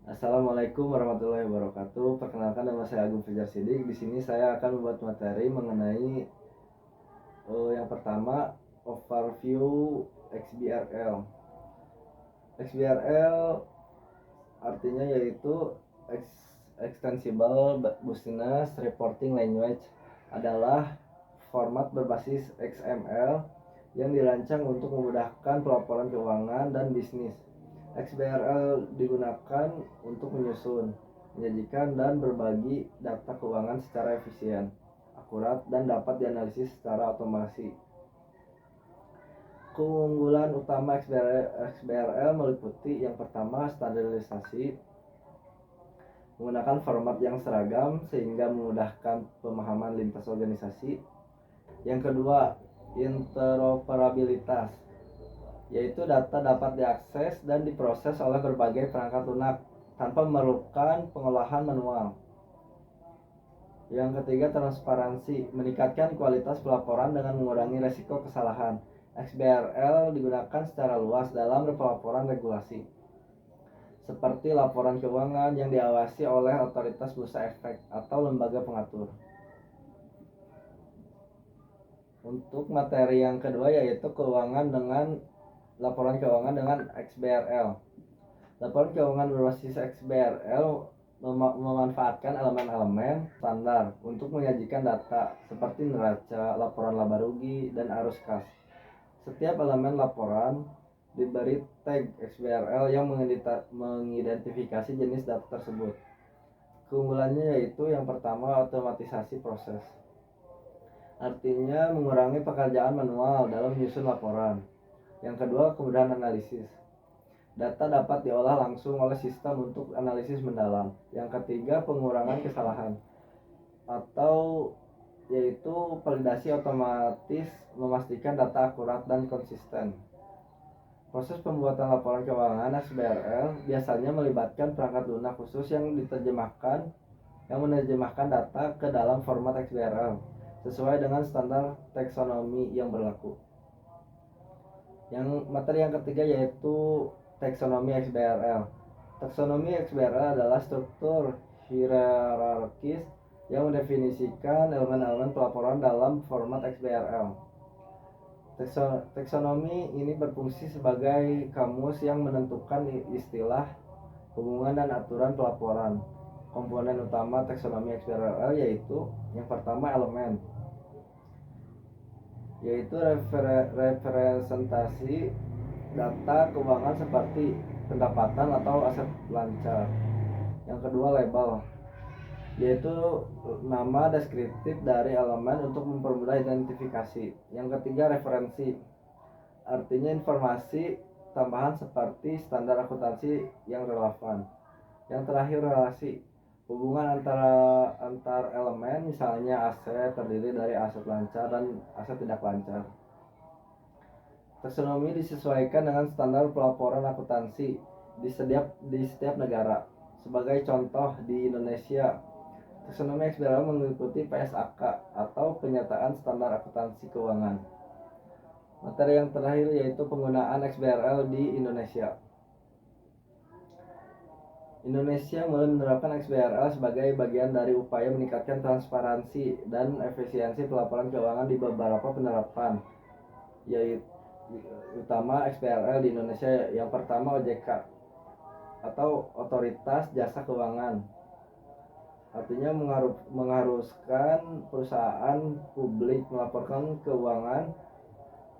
Assalamualaikum warahmatullahi wabarakatuh. Perkenalkan, nama saya Agung Fajar Sidik. Di sini saya akan membuat materi mengenai yang pertama, overview XBRL. XBRL artinya yaitu Extensible Business Reporting Language, adalah format berbasis XML yang dirancang untuk memudahkan pelaporan keuangan dan bisnis. XBRL digunakan untuk menyusun, menyajikan, dan berbagi data keuangan secara efisien, akurat, dan dapat dianalisis secara otomasi. Keunggulan utama XBRL meliputi yang pertama, standarisasi, menggunakan format yang seragam sehingga memudahkan pemahaman lintas organisasi. Yang kedua, interoperabilitas, yaitu data dapat diakses dan diproses oleh berbagai perangkat lunak tanpa memerlukan pengolahan manual. Yang ketiga, transparansi, meningkatkan kualitas pelaporan dengan mengurangi resiko kesalahan. XBRL digunakan secara luas dalam pelaporan regulasi, seperti laporan keuangan yang diawasi oleh otoritas bursa efek atau lembaga pengatur. Untuk materi yang kedua yaitu laporan keuangan dengan XBRL. Laporan keuangan berbasis XBRL memanfaatkan elemen-elemen standar untuk menyajikan data seperti neraca, laporan laba rugi, dan arus kas. Setiap elemen laporan diberi tag XBRL yang mengidentifikasi jenis data tersebut. Keunggulannya yaitu yang pertama, otomatisasi proses. Artinya mengurangi pekerjaan manual dalam menyusun laporan. Yang kedua, kemudahan analisis. Data dapat diolah langsung oleh sistem untuk analisis mendalam. Yang ketiga, pengurangan kesalahan, atau yaitu validasi otomatis memastikan data akurat dan konsisten. Proses pembuatan laporan keuangan XBRL biasanya melibatkan perangkat lunak khusus yang menerjemahkan data ke dalam format XBRL sesuai dengan standar taksonomi yang berlaku. Materi yang ketiga yaitu taksonomi XBRL. Taksonomi XBRL adalah struktur hierarkis yang mendefinisikan elemen-elemen pelaporan dalam format XBRL. Taksonomi ini berfungsi sebagai kamus yang menentukan istilah, hubungan, dan aturan pelaporan. Komponen utama taksonomi XBRL yaitu yang pertama, elemen, yaitu representasi data keuangan seperti pendapatan atau aset lancar. Yang kedua, label, yaitu nama deskriptif dari elemen untuk mempermudah identifikasi. Yang ketiga, referensi, artinya informasi tambahan seperti standar akuntansi yang relevan. Yang terakhir, relasi, hubungan antar elemen, misalnya aset terdiri dari aset lancar dan aset tidak lancar. Taksonomi disesuaikan dengan standar pelaporan akuntansi di setiap negara. Sebagai contoh, di Indonesia, taksonomi XBRL mengikuti PSAK atau Penyataan Standar Akuntansi Keuangan. Materi yang terakhir yaitu penggunaan XBRL di Indonesia. Indonesia mulai menerapkan XBRL sebagai bagian dari upaya meningkatkan transparansi dan efisiensi pelaporan keuangan di beberapa penerapan, yaitu utama XBRL di Indonesia. Yang pertama, OJK atau Otoritas Jasa Keuangan, artinya mengharuskan perusahaan publik melaporkan keuangan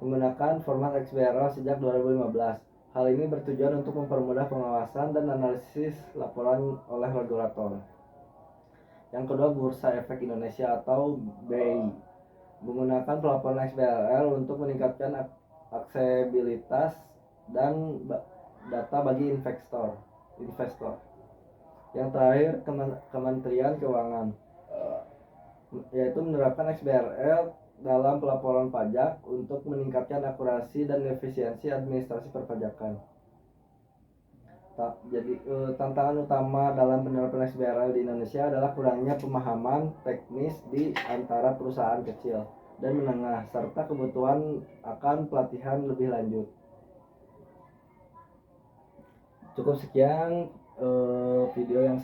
menggunakan format XBRL sejak 2015. Hal ini bertujuan untuk mempermudah pengawasan dan analisis laporan oleh regulator. Yang kedua, Bursa Efek Indonesia atau BEI, menggunakan pelaporan XBRL untuk meningkatkan aksesibilitas dan data bagi investor. Yang terakhir, Kementerian Keuangan, yaitu menerapkan XBRL dalam pelaporan pajak untuk meningkatkan akurasi dan efisiensi administrasi perpajakan. Jadi tantangan utama dalam penerapan XBRL di Indonesia adalah kurangnya pemahaman teknis di antara perusahaan kecil dan menengah, serta kebutuhan akan pelatihan lebih lanjut. Cukup sekian video yang